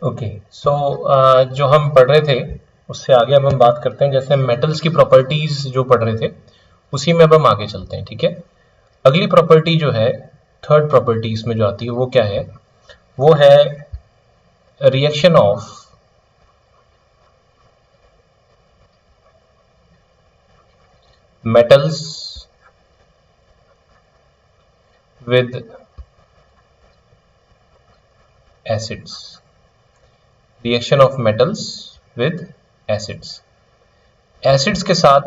Okay, सो जो हम पढ़ रहे थे उससे आगे अब हम बात करते हैं। जैसे मेटल्स की प्रॉपर्टीज जो पढ़ रहे थे उसी में अब हम आगे चलते हैं, ठीक है। अगली प्रॉपर्टी जो है, थर्ड प्रॉपर्टी इसमें जो आती है वो क्या है? वो है reaction of metals with acids. Reaction of metals with acids. Acids के साथ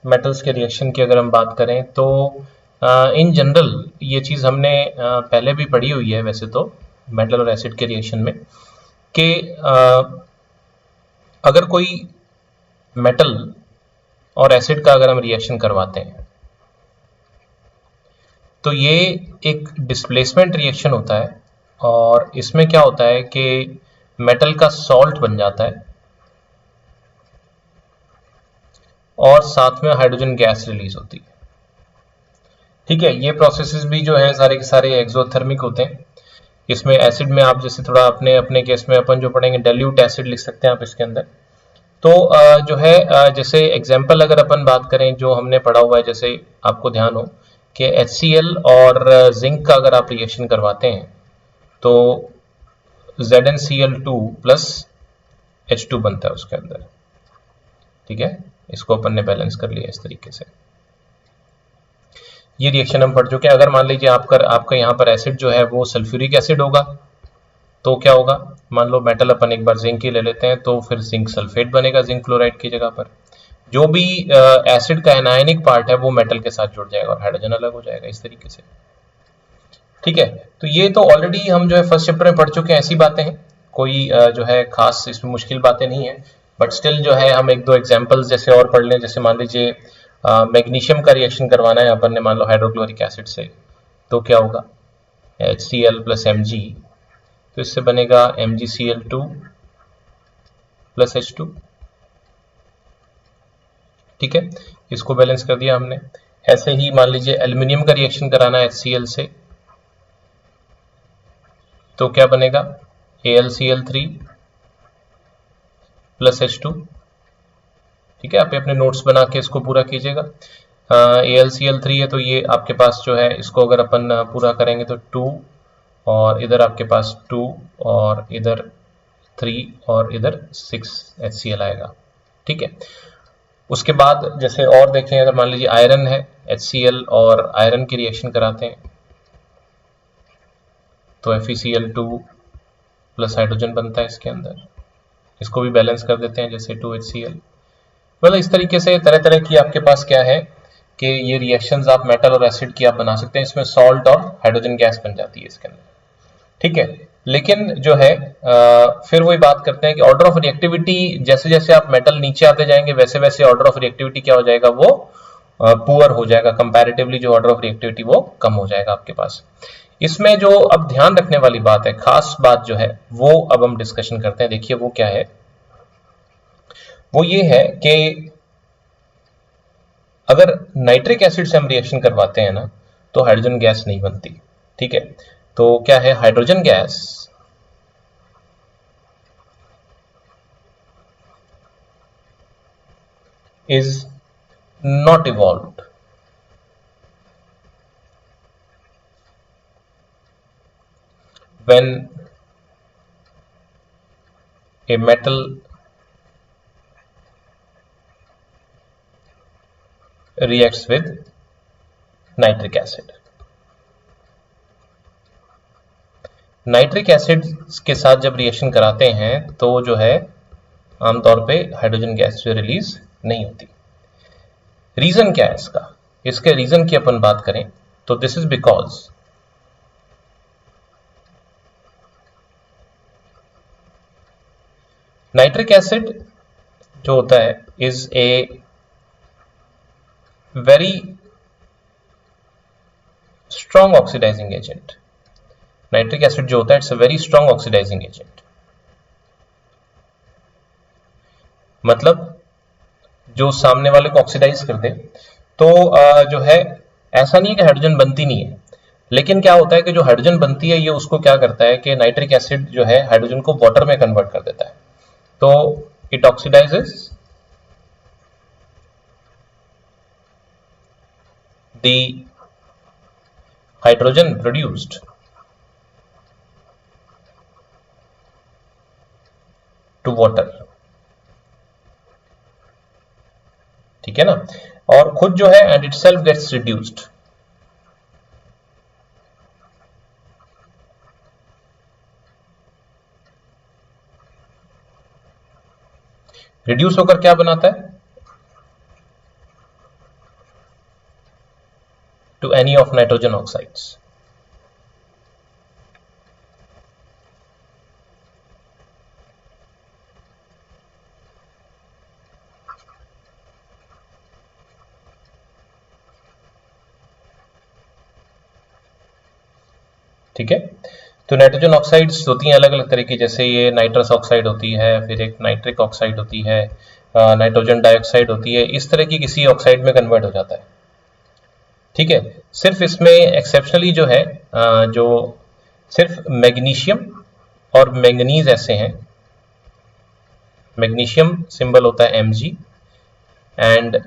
मेटल्स के रिएक्शन की अगर हम बात करें तो इन जनरल ये चीज़ हमने पहले भी पढ़ी हुई है वैसे तो, मेटल और एसिड के रिएक्शन में, कि अगर कोई मेटल और एसिड का अगर हम रिएक्शन करवाते हैं तो ये एक डिस्प्लेसमेंट रिएक्शन होता है। और इसमें क्या होता है कि मेटल का सॉल्ट बन जाता है और साथ में हाइड्रोजन गैस रिलीज होती है, ठीक है। ये प्रोसेसेस भी जो है सारे के सारे एक्सोथर्मिक होते हैं। इसमें एसिड में आप जैसे थोड़ा अपने अपने केस में अपन जो पढ़ेंगे डाइल्यूट एसिड लिख सकते हैं आप इसके अंदर। तो जो है जैसे एग्जांपल अगर अपन बात करें जो हमने पढ़ा हुआ है, जैसे आपको ध्यान हो कि HCl और जिंक का अगर आप रिएक्शन करवाते हैं तो ZnCl2 प्लस H2 बनता है उसके अंदर, ठीक है। इसको अपन ने बैलेंस कर लिया इस तरीके से। ये रिएक्शन हम पढ़ चुके हैं। अगर मान लीजिए आपका यहाँ पर एसिड जो है वो सल्फ्यूरिक एसिड होगा तो क्या होगा, मान लो मेटल अपन एक बार जिंक ही ले लेते हैं तो फिर जिंक सल्फेट बनेगा जिंक क्लोराइड की जगह पर। जो भी एसिड का एनायनिक पार्ट है वो मेटल के साथ जुड़ जाएगा और हाइड्रोजन अलग हो जाएगा इस तरीके से, ठीक है। तो ये तो ऑलरेडी हम जो है फर्स्ट चैप्टर में पढ़ चुके हैं, ऐसी बातें हैं, कोई जो है खास इसमें मुश्किल बातें नहीं है। बट स्टिल जो है हम एक दो एग्जांपल्स जैसे और पढ़ लें। जैसे मान लीजिए मैग्नीशियम का रिएक्शन करवाना है अपन ने, मान लो हाइड्रोक्लोरिक एसिड से, तो क्या होगा HCl प्लस Mg, तो इससे बनेगा MgCl2 प्लस H2, ठीक है। इसको बैलेंस कर दिया हमने। ऐसे ही मान लीजिए एल्यूमिनियम का रिएक्शन कराना है HCl से, तो क्या बनेगा AlCl3 प्लस H2, ठीक है। आप अपने नोट्स बना के इसको पूरा कीजिएगा। AlCl3 है तो ये आपके पास जो है इसको अगर अपन पूरा करेंगे तो 2, और इधर आपके पास 2, और इधर 3, और इधर 6 HCl आएगा, ठीक है। उसके बाद जैसे और देखें, अगर मान लीजिए आयरन है, HCl और आयरन की रिएक्शन कराते हैं तो FeCl2 प्लस हाइड्रोजन बनता है इसके अंदर। इसको भी बैलेंस कर देते हैं जैसे 2HCl। मतलब इस तरीके से तरह तरह की आपके पास क्या है कि ये रिएक्शंस आप मेटल और एसिड की आप बना सकते हैं। इसमें सॉल्ट और हाइड्रोजन गैस बन जाती है इसके अंदर, ठीक है। लेकिन जो है फिर वही बात करते हैं कि ऑर्डर ऑफ रिएक्टिविटी, जैसे जैसे आप मेटल नीचे आते जाएंगे वैसे वैसे ऑर्डर ऑफ रिएक्टिविटी क्या हो जाएगा, वो पुअर हो जाएगा कंपैरेटिवली। जो ऑर्डर ऑफ रिएक्टिविटी वो कम हो जाएगा आपके पास। इसमें जो अब ध्यान रखने वाली बात है, खास बात जो है वो अब हम डिस्कशन करते हैं। देखिए वो क्या है, वो ये है कि अगर नाइट्रिक एसिड से हम रिएक्शन करवाते हैं ना तो हाइड्रोजन गैस नहीं बनती, ठीक है। तो क्या है, hydrogen gas is not evolved when a metal reacts with nitric acid। Nitric acid के साथ जब रिएक्शन कराते हैं तो जो है आमतौर पे हाइड्रोजन गैस जो रिलीज नहीं होती। रीजन क्या है इसका, इसके रीजन की अपन बात करें तो this is because nitric acid जो होता है is a very strong oxidizing agent. Nitric acid जो होता है it's a very strong oxidizing agent. मतलब जो सामने वाले को ऑक्सीडाइज कर दे, तो जो है ऐसा नहीं है कि हाइड्रोजन बनती नहीं है, लेकिन क्या होता है कि जो हाइड्रोजन बनती है ये उसको क्या करता है कि नाइट्रिक एसिड जो है हाइड्रोजन को वाटर में कन्वर्ट कर देता है, तो it oxidizes the hydrogen produced to water, ठीक है ना, और खुद जो है and itself gets reduced. Reduce होकर क्या बनाता है, to any of nitrogen oxides. ठीक है, तो नाइट्रोजन ऑक्साइड्स होती हैं अलग अलग तरह की, जैसे ये नाइट्रस ऑक्साइड होती है, फिर एक नाइट्रिक ऑक्साइड होती है, नाइट्रोजन डाइऑक्साइड होती है, इस तरह की किसी ऑक्साइड में कन्वर्ट हो जाता है। ठीक है, सिर्फ इसमें एक्सेप्शनली जो है जो सिर्फ मैग्नीशियम और मैंगनीज ऐसे हैं। मैग्नीशियम सिंबल होता है Mg एंड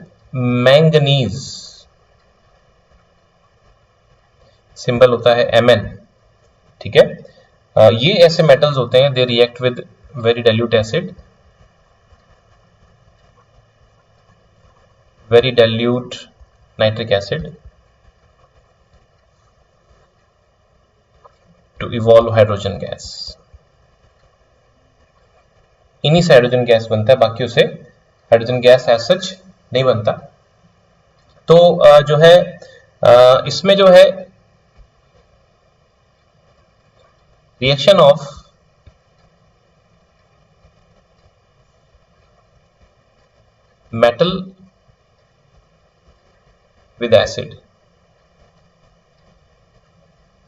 मैंगनीज सिंबल होता है Mn। ठीक है, ये ऐसे मेटल्स होते हैं, they react with very dilute acid, very dilute nitric acid to evolve hydrogen gas. इन्हीं से हाइड्रोजन गैस बनता है, बाकी उसे हाइड्रोजन गैस एज सच नहीं बनता। तो जो है इसमें जो है reaction of metal with acid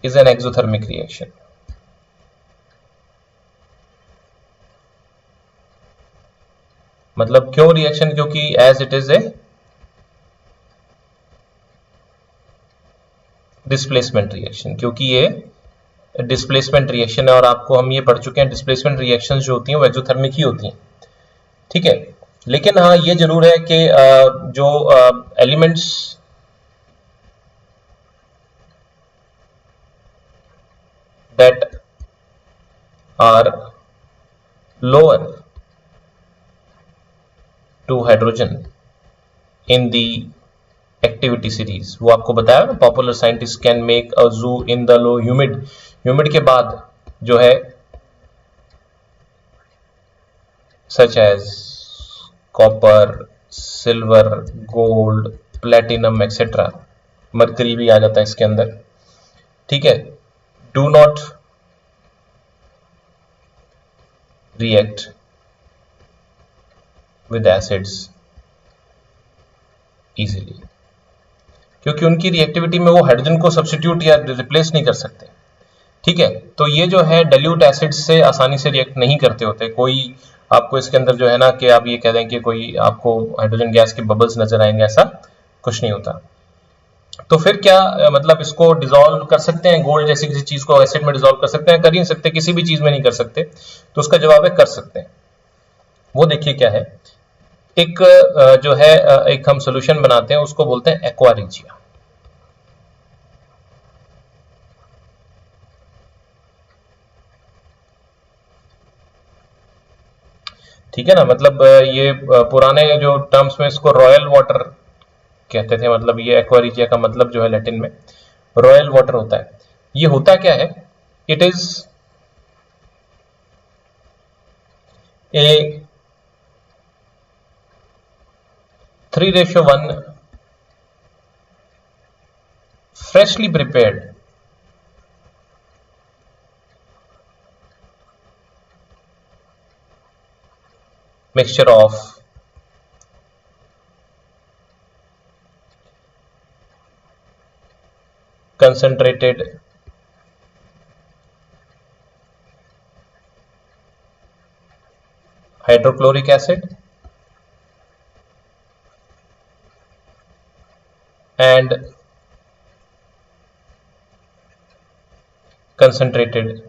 is an exothermic reaction। मतलब क्यों रिएक्शन, क्योंकि as it is a displacement reaction, क्योंकि ये डिस्प्लेसमेंट रिएक्शन है, और आपको हम ये पढ़ चुके हैं डिस्प्लेसमेंट रिएक्शन जो होती हैं वो एक्सोथर्मिक ही होती हैं। ठीक है, लेकिन हाँ ये जरूर है कि जो elements that are lower to hydrogen in the activity series, वो आपको बताया ना, popular scientist can make a zoo in the low humid, humid के बाद जो है such as copper, silver, gold, platinum etcetera, mercury भी आ जाता है इसके अंदर। ठीक है, do not react with acids easily, क्योंकि उनकी रिएक्टिविटी में वो हाइड्रोजन को सब्स्टिट्यूट या रिप्लेस नहीं कर सकते। ठीक है, तो ये जो है डाइल्यूट एसिड से आसानी से रिएक्ट नहीं करते होते। कोई आपको इसके अंदर जो है ना कि आप ये कह दें कि कोई आपको हाइड्रोजन गैस के बबल्स नजर आएंगे, ऐसा कुछ नहीं होता। तो फिर क्या मतलब इसको डिसॉल्व कर सकते हैं, गोल्ड जैसी किसी चीज को एसिड में डिसॉल्व कर सकते हैं? कर ही नहीं सकते, किसी भी चीज में नहीं कर सकते। तो उसका जवाब है कर सकते हैं। वो देखिए क्या है, एक जो है एक हम सोल्यूशन बनाते हैं, उसको बोलते हैं एक्वा रिजिया। ठीक है ना, मतलब ये पुराने जो टर्म्स में इसको रॉयल वाटर कहते थे, मतलब ये एक्वारिजिया का मतलब जो है लैटिन में रॉयल वाटर होता है। ये होता क्या है, it is A 3:1 freshly prepared mixture of concentrated hydrochloric acid and concentrated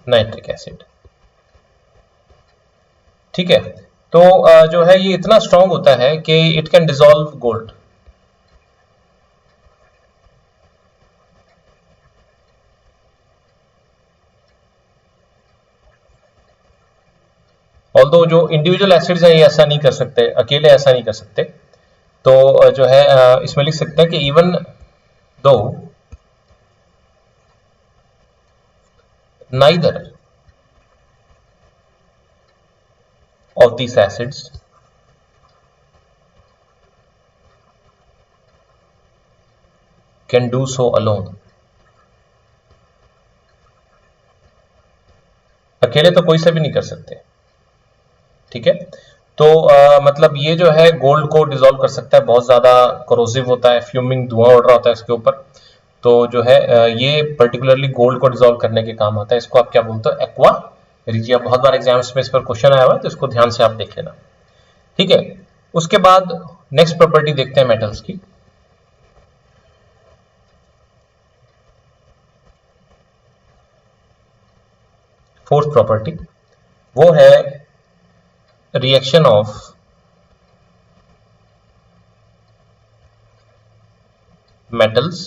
nitric acid. ठीक है, तो जो है ये इतना स्ट्रांग होता है कि it can dissolve gold. Although जो इंडिविजुअल एसिड्स हैं ये ऐसा नहीं कर सकते, अकेले ऐसा नहीं कर सकते, तो जो है इसमें लिख सकते हैं कि even though neither of these acids can do so alone। अकेले तो कोई से भी नहीं कर सकते। ठीक है, तो मतलब ये जो है गोल्ड को डिसॉल्व कर सकता है, बहुत ज्यादा कोरोसिव होता है, फ्यूमिंग धुआं उड़ रहा होता है इसके ऊपर, तो जो है ये पर्टिकुलरली गोल्ड को डिसॉल्व करने के काम आता है। इसको आप क्या बोलते हो, एक्वा रिजिया। बहुत बार एग्जाम्स में इस पर क्वेश्चन आया हुआ है, तो इसको ध्यान से आप देख लेना। ठीक है, उसके बाद नेक्स्ट प्रॉपर्टी देखते हैं मेटल्स की। फोर्थ प्रॉपर्टी वो है reaction of metals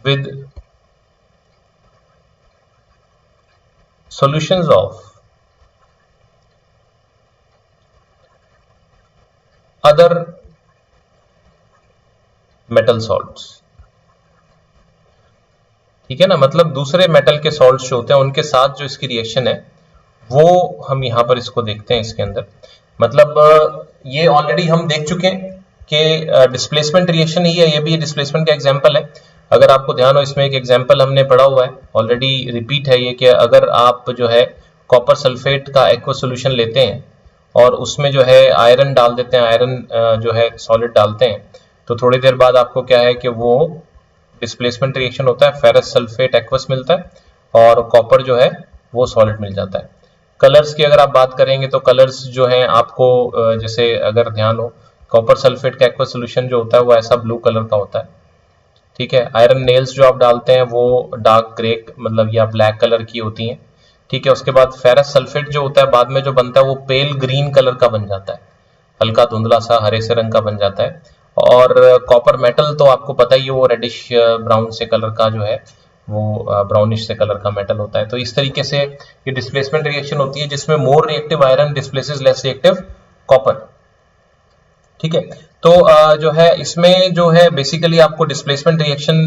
with solutions of other metal salts। ठीक है ना, मतलब दूसरे मेटल के सॉल्ट्स जो होते हैं उनके साथ जो इसकी रिएक्शन है वो हम यहां पर इसको देखते हैं इसके अंदर। मतलब ये ऑलरेडी हम देख चुके हैं कि डिस्प्लेसमेंट रिएक्शन ही है, ये भी डिस्प्लेसमेंट का एग्जांपल है। अगर आपको ध्यान हो, इसमें एक एग्जांपल हमने पढ़ा हुआ है ऑलरेडी, रिपीट है ये, कि अगर आप जो है कॉपर सल्फेट का एक्वा सोल्यूशन लेते हैं और उसमें जो है आयरन डाल देते हैं, आयरन जो है सॉलिड डालते हैं, तो थोड़ी देर बाद आपको क्या है कि वो डिस्प्लेसमेंट रिएक्शन होता है, फेरस सल्फेट एक्वस मिलता है और कॉपर जो है वो सॉलिड मिल जाता है। कलर्स की अगर आप बात करेंगे तो कलर्स जो हैं आपको जैसे अगर ध्यान हो, कॉपर सल्फेट का एक्वस सोल्यूशन जो होता है वो ऐसा ब्लू कलर का होता है। ठीक है, आयरन नेल्स जो आप डालते हैं वो डार्क ग्रे मतलब या ब्लैक कलर की होती हैं। ठीक है, उसके बाद फेरस सल्फेट जो होता है बाद में जो बनता है वो पेल ग्रीन कलर का बन जाता है, हल्का धुंधला सा हरे से रंग का बन जाता है। और कॉपर मेटल तो आपको पता ही है वो रेडिश ब्राउन से कलर का जो है वो ब्राउनिश से कलर का मेटल होता है। तो इस तरीके से ये डिस्प्लेसमेंट रिएक्शन होती है जिसमें more reactive iron displaces less reactive copper. ठीक है, तो जो है इसमें जो है बेसिकली आपको डिस्प्लेसमेंट रिएक्शन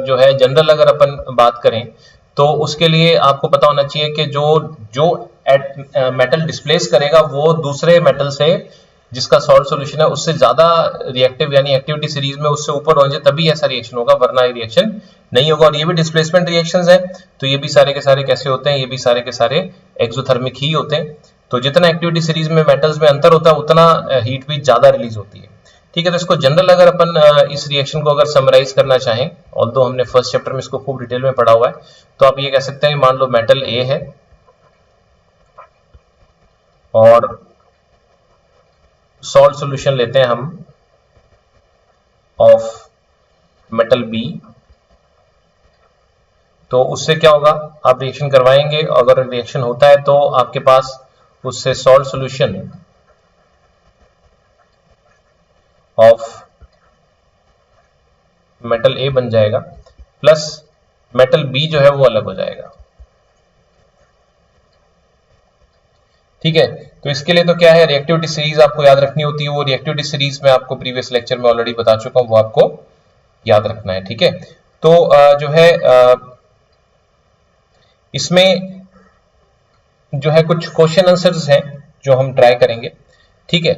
जो है जनरल अगर अपन बात करें तो उसके लिए आपको पता होना चाहिए कि जो जो मेटल डिस्प्लेस करेगा वो दूसरे मेटल से जिसका सॉल्ट सॉल्यूशन है उससे ज्यादा रिएक्टिव यानी एक्टिविटी सीरीज में उससे ऊपर होने तभी ऐसा रिएक्शन होगा, वरना ये रिएक्शन नहीं होगा। और ये भी डिस्प्लेसमेंट रिएक्शंस है, तो ये भी सारे के सारे कैसे होते हैं, ये भी सारे के सारे एक्सोथर्मिक ही होते हैं। तो जितना एक्टिविटी सीरीज में मेटल्स में अंतर होता है उतना हीट भी ज्यादा रिलीज होती है। ठीक है, तो इसको जनरल अगर अपन इस रिएक्शन को अगर समराइज करना चाहें, ऑल्दो हमने फर्स्ट चैप्टर में इसको खूब डिटेल में पढ़ा हुआ है, तो आप ये कह सकते हैं मान लो मेटल ए है और सॉल्ट सॉल्यूशन लेते हैं हम ऑफ मेटल बी, तो उससे क्या होगा, आप रिएक्शन करवाएंगे, अगर रिएक्शन होता है तो आपके पास उससे सॉल्ट सॉल्यूशन ऑफ मेटल ए बन जाएगा, प्लस मेटल बी जो है वो अलग हो जाएगा। ठीक है, तो इसके लिए तो क्या है, रिएक्टिविटी सीरीज आपको याद रखनी होती है, वो रिएक्टिविटी सीरीज में आपको प्रीवियस लेक्चर में ऑलरेडी बता चुका हूं, वो आपको याद रखना है। ठीक है, तो जो है इसमें जो है कुछ क्वेश्चन आंसर्स हैं जो हम ट्राई करेंगे। ठीक है,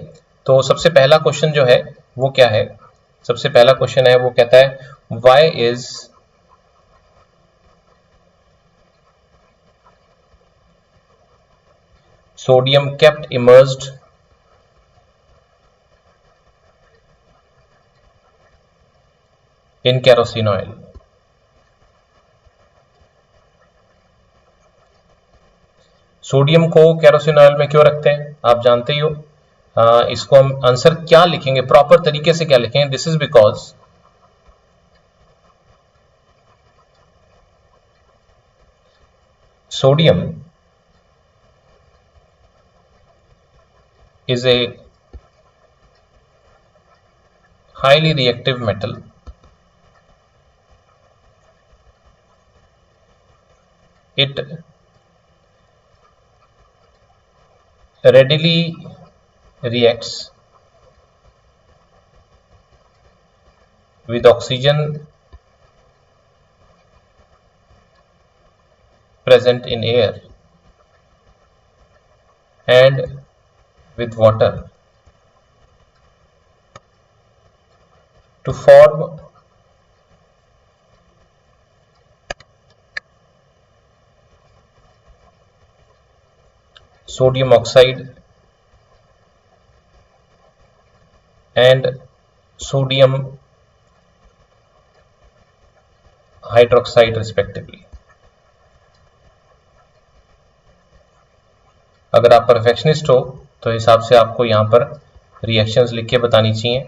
तो सबसे पहला क्वेश्चन जो है वो क्या है, सबसे पहला क्वेश्चन है वो कहता है why is sodium kept emerged in kerosene oil. Sodium को केरोसिन ऑयल में क्यों रखते हैं, आप जानते ही हो, इसको हम आंसर क्या लिखेंगे, प्रॉपर तरीके से क्या लिखेंगे, this is because sodium is a highly reactive metal it readily reacts with oxygen present in air and with water to form sodium oxide and sodium hydroxide respectively। अगर आप परफेक्शनिस्ट हो तो हिसाब से आपको यहां पर रिएक्शंस लिख के बतानी चाहिए।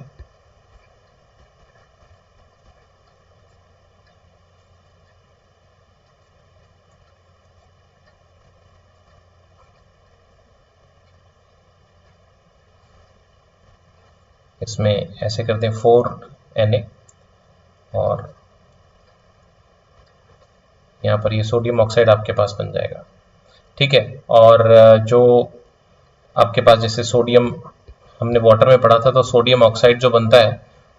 इसमें ऐसे करते हैं 4Na और यहाँ पर ये सोडियम ऑक्साइड आपके पास बन जाएगा, ठीक है। और जो आपके पास जैसे सोडियम हमने वाटर में पढ़ा था, तो सोडियम ऑक्साइड जो बनता है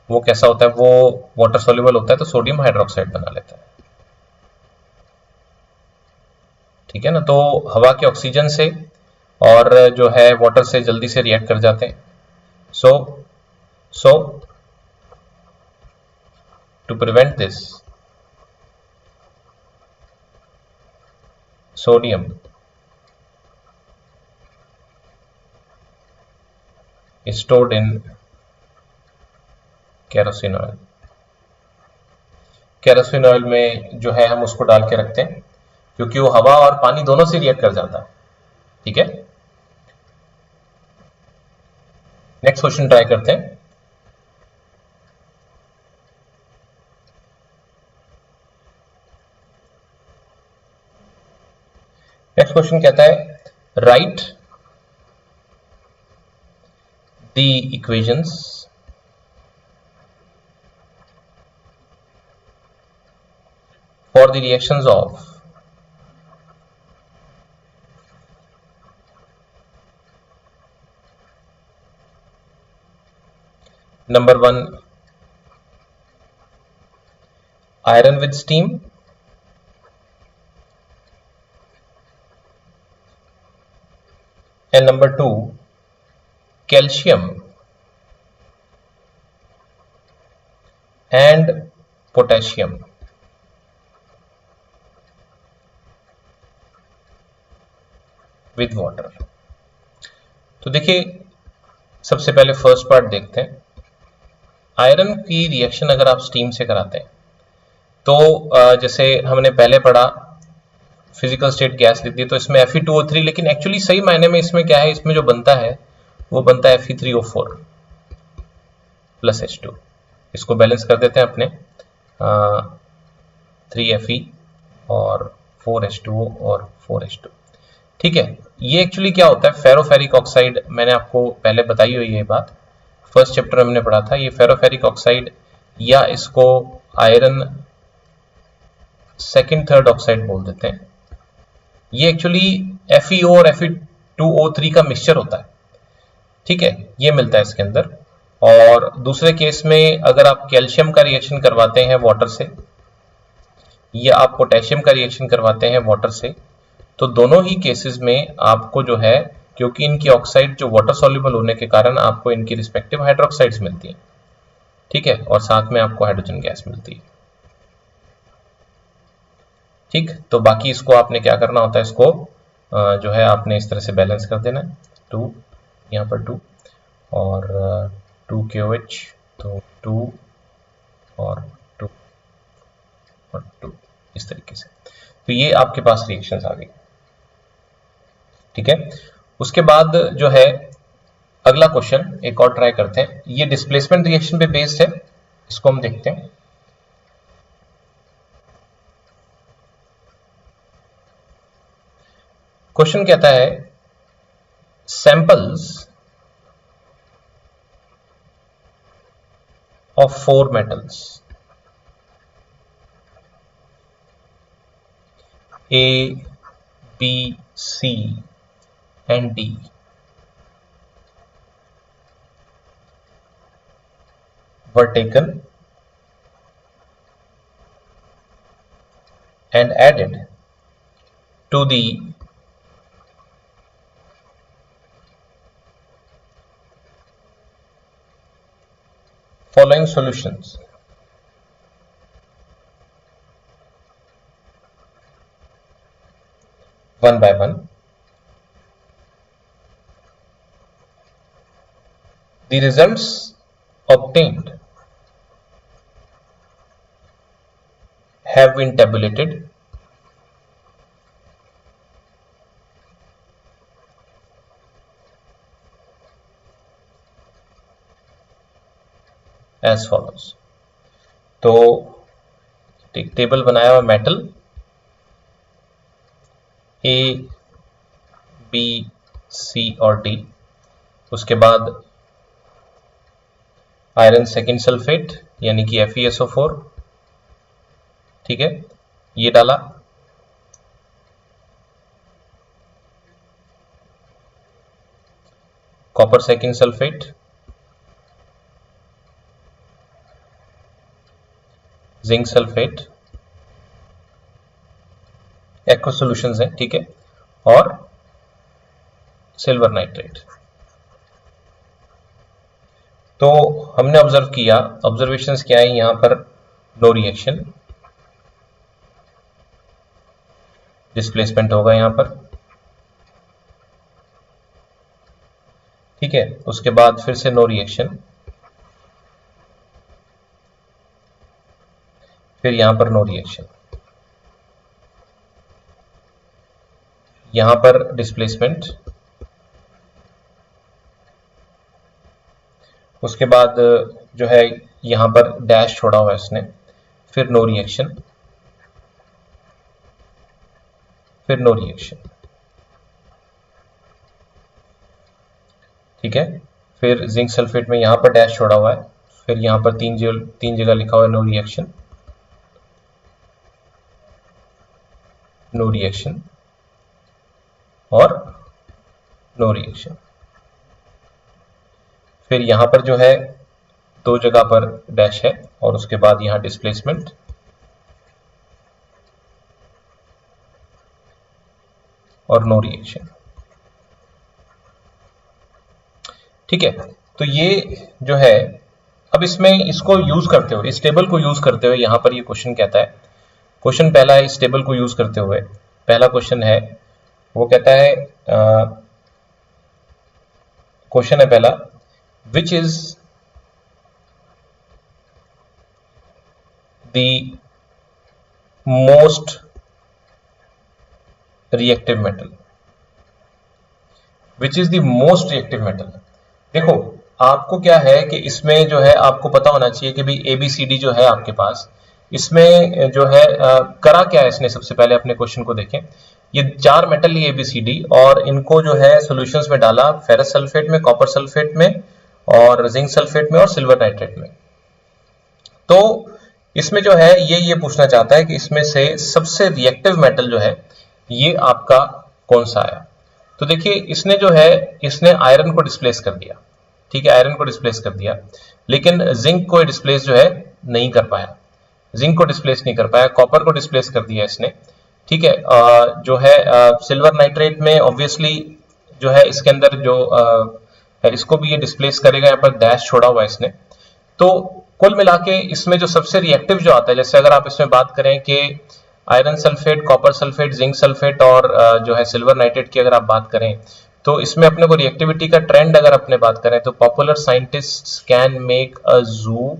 वो कैसा होता है, वो वाटर सोल्यूबल होता है, तो सोडियम हाइड्रोक्साइड बना लेता है, ठीक है ना। तो हवा के ऑक्सीजन से और जो है वाटर से जल्दी से रिएक्ट कर जाते हैं। So to prevent this sodium is stored in kerosene oil. Kerosene oil में जो है हम उसको डाल के रखते हैं क्योंकि वो हवा और पानी दोनों से रिएक्ट कर जाता है, ठीक है। नेक्स्ट क्वेश्चन ट्राई करते हैं। नेक्स्ट क्वेश्चन कहता है right the equations for the reactions of number 1 iron with steam, and number 2 calcium and potassium। With water. तो देखिए सबसे पहले फर्स्ट पार्ट देखते हैं। आयरन की रिएक्शन अगर आप स्टीम से कराते हैं तो जैसे हमने पहले पढ़ा फिजिकल स्टेट गैस लिख दी, तो इसमें Fe2O3, लेकिन एक्चुअली सही मायने में इसमें क्या है, इसमें जो बनता है वो बनता है Fe3O4 प्लस H2। इसको बैलेंस कर देते हैं अपने 3Fe और 4H2O और 4H2, ठीक है। ये एक्चुअली क्या होता है, फेरोफेरिक ऑक्साइड, मैंने आपको पहले बताई हुई है बात, फर्स्ट चैप्टर में हमने पढ़ा था। ये फेरोफेरिक ऑक्साइड या इसको आयरन सेकंड थर्ड ऑक्साइड बोल देते हैं। ये एक्चुअली FeO और Fe2O3 का मिक्सचर होता है, ठीक है, ये मिलता है इसके अंदर। और दूसरे केस में अगर आप कैल्शियम का रिएक्शन करवाते हैं वाटर से या आप पोटेशियम का रिएक्शन करवाते हैं वाटर से, तो दोनों ही केसेस में आपको जो है, क्योंकि इनकी ऑक्साइड जो वाटर सॉल्युबल होने के कारण आपको इनकी रिस्पेक्टिव हाइड्रोक्साइड्स मिलती हैं, ठीक है, और साथ में आपको हाइड्रोजन गैस मिलती है, ठीक। तो बाकी इसको आपने क्या करना होता है, इसको जो है आपने इस तरह से बैलेंस कर देना है। 2 यहाँ पर 2 और 2 KOH, तो 2 और 2 और 2 इस तरीके से। तो ये आपके पास रिएक्शंस आ गई, ठीक है। उसके बाद जो है अगला क्वेश्चन एक और ट्राई करते हैं, ये डिस्प्लेसमेंट रिएक्शन पे बेस्ड है, इसको हम देखते हैं। क्वेश्चन कहता है samples of 4 metals A, B, C and D were taken and added to the following solutions. One by one. The results obtained have been tabulated as follows. तो एक टेबल बनाया हुआ मेटल ए, बी, सी और D, उसके बाद iron second sulphate यानी कि FeSO4, ठीक है, ये डाला, copper second sulphate, zinc sulphate, aqueous solutions हैं, ठीक है, और सिल्वर नाइट्रेट। तो हमने ऑब्जर्व किया, ऑब्जर्वेशंस क्या है यहां पर, नो रिएक्शन, डिस्प्लेसमेंट होगा यहां पर, ठीक है, उसके बाद फिर से नो रिएक्शन, फिर यहां पर नो रिएक्शन, यहां पर डिस्प्लेसमेंट, उसके बाद जो है यहां पर डैश छोड़ा हुआ है इसने, फिर नो रिएक्शन, फिर नो रिएक्शन, ठीक है, फिर जिंक सल्फेट में यहां पर डैश छोड़ा हुआ है, फिर यहां पर तीन जगह लिखा हुआ है नो रिएक्शन, नो रिएक्शन और नो रिएक्शन, फिर यहां पर जो है दो जगह पर डैश है और उसके बाद यहां डिस्प्लेसमेंट, और नो रिएक्शन, ठीक है। तो ये जो है, अब इसमें इसको यूज करते हुए, इस टेबल को यूज करते हुए यहां पर ये क्वेश्चन कहता है, क्वेश्चन पहला है इस टेबल को यूज करते हुए, पहला क्वेश्चन है वो कहता है, क्वेश्चन है पहला, which is the most reactive metal, which is the most reactive metal. देखो आपको क्या है कि इसमें जो है आपको पता होना चाहिए कि भाई ABCD जो है आपके पास, इसमें जो है करा क्या है इसने, सबसे पहले अपने क्वेश्चन को देखें, ये 4 मेटल ही ABCD और इनको जो है सॉल्यूशंस में डाला, फेरस सल्फेट में, कॉपर सल्फेट में और जिंक सल्फेट में और सिल्वर नाइट्रेट में। तो इसमें जो है ये पूछना चाहता है कि इसमें से सबसे रिएक्टिव मेटल जो है ये आपका कौन सा आया। तो देखिए इसने जो है, इसने आयरन को डिस्प्लेस कर दिया, ठीक है, आयरन को डिस्प्लेस कर दिया, लेकिन जिंक को डिस्प्लेस जो है नहीं कर पाया, जिंक को डिस्प्लेस नहीं कर पाया, कॉपर को डिस्प्लेस कर दिया इसने, ठीक है। जो है सिल्वर नाइट्रेट में ऑब्वियसली जो है इसके अंदर जो है इसको भी ये डिस्प्लेस करेगा, यहाँ पर डैश छोड़ा हुआ है इसने। तो कुल मिला के इसमें जो सबसे रिएक्टिव जो आता है, जैसे अगर आप इसमें बात करें कि iron sulphate, copper sulphate, zinc sulphate और जो है सिल्वर नाइट्रेट की अगर आप बात करें, तो इसमें अपने को रिएक्टिविटी का ट्रेंड अगर अपने बात करें तो popular scientists can make a zoo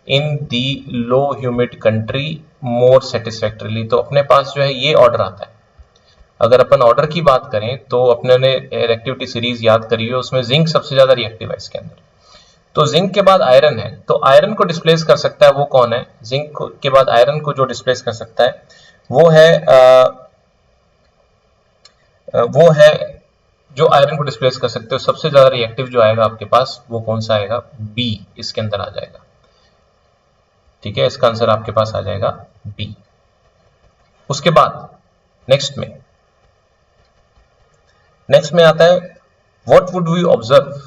in the low humid country more सेटिस्फैक्टरीली। तो अपने पास जो है ये ऑर्डर आता है, अगर अपन ऑर्डर की बात करें तो अपने ने रिएक्टिविटी सीरीज याद करी है, उसमें जिंक सबसे ज्यादा रिएक्टिव है इसके अंदर। तो जिंक के बाद आयरन है, तो आयरन को डिस्प्लेस कर सकता है वो कौन है? जिंक के बाद आयरन को जो डिस्प्लेस कर सकता है वो है जो आयरन को डिस्प्लेस कर सकते हो सबसे ज्यादा रिएक्टिव जो आएगा आपके पास वो कौन सा आएगा? बी इसके अंदर आ जाएगा। ठीक है, इसका आंसर आपके पास आ जाएगा बी। उसके बाद नेक्स्ट में आता है what would we observe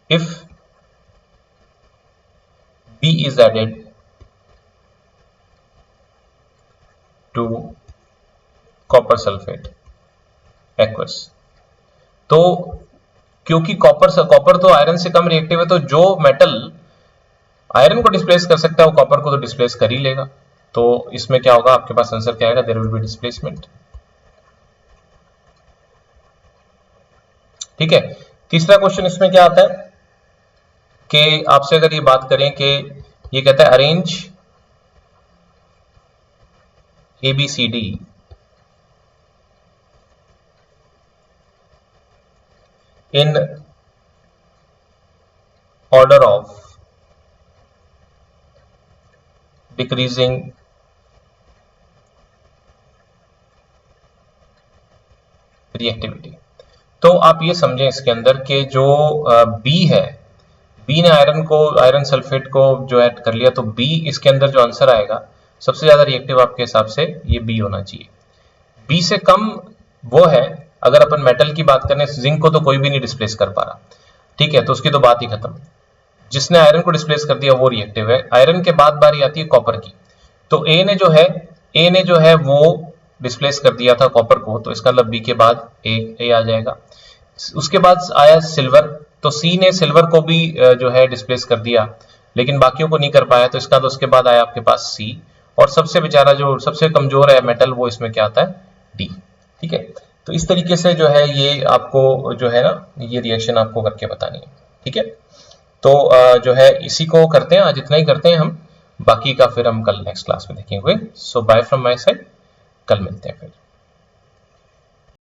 if B is added to copper sulfate aqueous। तो क्योंकि कॉपर तो आयरन से कम रिएक्टिव है, तो जो मेटल आयरन को डिस्प्लेस कर सकता है वो कॉपर को तो डिस्प्लेस कर ही लेगा। तो इसमें क्या होगा, आपके पास आंसर क्या आएगा? There will be displacement. ठीक है, तीसरा क्वेश्चन इसमें क्या आता है कि आपसे अगर ये बात करें कि ये कहता है arrange ABCD in order of decreasing reactivity. तो आप ये समझें इसके अंदर कि जो बी है, बी ने आयरन सल्फेट को जो ऐड कर लिया, तो बी इसके अंदर जो आंसर आएगा सबसे ज्यादा रिएक्टिव आपके हिसाब से ये बी होना चाहिए। बी से कम वो है, अगर अपन मेटल की बात करें, जिंक को तो कोई भी नहीं डिस्प्लेस कर पा रहा, ठीक है, तो उसकी तो बात ही खत्म। जिसने आयरन को डिस्प्लेस कर दिया वो रिएक्टिव है। आयरन के बाद बारी आती है कॉपर की, तो ए ने जो है वो डिस्प्लेस कर दिया था कॉपर को, तो इसका मतलब बी के बाद ए आ जाएगा। उसके बाद आया सिल्वर, तो सी ने सिल्वर को भी जो है डिस्प्लेस कर दिया, लेकिन बाकियों को नहीं कर पाया, तो इसका तो उसके बाद आया आपके पास सी, और सबसे बेचारा जो सबसे कमजोर है मेटल वो इसमें क्या आता है? डी। ठीक है, तो इस तरीके से जो है ये आपको जो है ना ये रिएक्शन आपको करके बतानी है। ठीक है, तो जो है इसी को करते हैं, आज इतना ही करते हैं हम, बाकी का फिर हम कल नेक्स्ट क्लास में देखेंगे। सो बाय फ्रॉम माय साइड, कल मिलते हैं फिर।